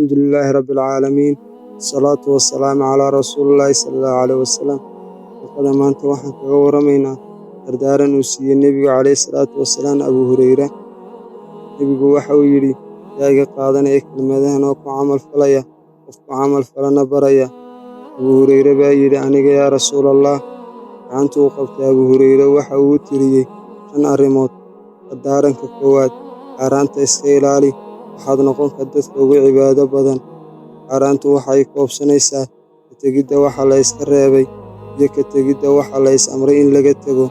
الحمد لله رب العالمين الصلاة والسلام على رسول الله صلى الله عليه وسلم وقد maanta waxaan kaga waramaynaa dardaaran uu siiyey nebiga calayhi salaatu wasalaam Abu Hurayra. Nebigu waxa uu yidhi, yaa iga qaadanaya kelmadahan oo ku camal falaya, qofku camal falana baraya. Abu Hurayra baa yidhi, aniga yaa rasuulallah. Gacanta uu qabtay Abu Hurayra waxa uu tiriyey 5 arrimood. Dardaaranka koowaad, xaaraanta iska ilaali, waxaad noqon ka dadka ugu cibaado badan. Xaaraantu waxay koobsanaysaa ka tegidda waxa la iska reebay iyo ka tegidda waxa la is amray in laga tego.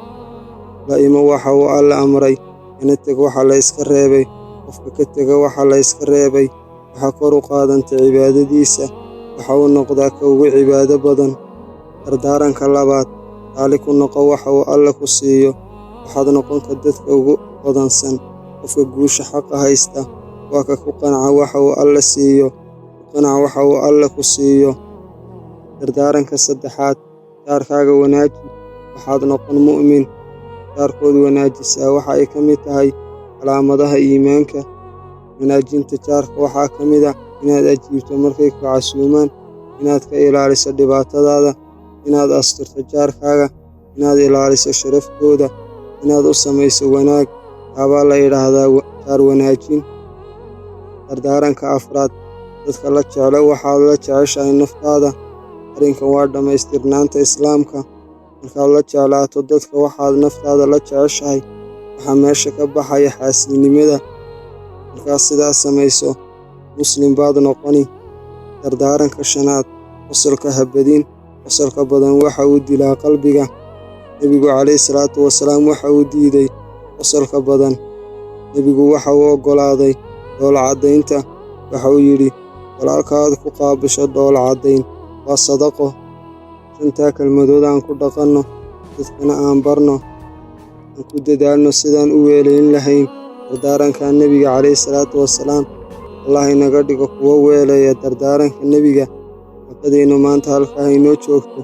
La imo waxa uu Alle amray, kana teg waxa la iska reebay. Qofka ka tega waxa la iska reebay waxaa kor u qaadanta cibaadadiisa, waxa uu noqdaa ka ugu cibaado badan. Dardaaranka labaad, raali ku noqo waxa uu Alle ku siiyo, waxaad noqon ka dadka ugu hodansan. Qofka guusha xaqa haysta waa ka ku qanca waxa uu Alle siiyo, ku qanca waxa uu Alle ku siiyo. Dardaaranka saddexaad, jaarkaaga wanaaji, waxaad noqon mu'min. Jaarkooda wanaajisaa waxa ay ka mid tahay calaamadaha iimaanka. Wanaajinta jaarka waxaa ka mid ah inaad ajiibto markay ku casuumaan, inaad ka ilaaliso dhibaatadaada, inaad asturto jaarkaaga, inaad ilaaliso sharaftooda, inaad u samayso wanaag. Taabaa la yidhaahdaa jaar wanaajin. Dardaaranka afraad, dadka la jeclo waxaad la jeceshahay naftaada. Arrinkan waa dhammaystirnaanta islaamka. Markaad la jeclaato dadka waxaad naftaada la jeceshahay, waxaa meesha ka baxaya xaasidnimada. Markaad sidaas samayso, muslim baad noqoni. Dardaaranka shanaad, qosolka ha badin. Qosolka badan waxa uu dilaa qalbiga. Nebigu calayhi salaatu wasalaam waxa uu diiday qosolka badan. Nebigu waxa uu oggolaaday dhoola caddaynta. Waxa uu yidhi, walaalkaad ku qaabisho dhoola caddayn waa sadaqo. 5 kelmadood aan ku dhaqanno, dadkana aan barno, aan ku dadaalno sidaan u weelayn lahayn dardaaranka nebiga calayhi salaatu wasalaam. Allah inaga dhigo kuwo weelaya dardaaranka nebiga. Shaqadeennu maanta halkaa inoo joogto.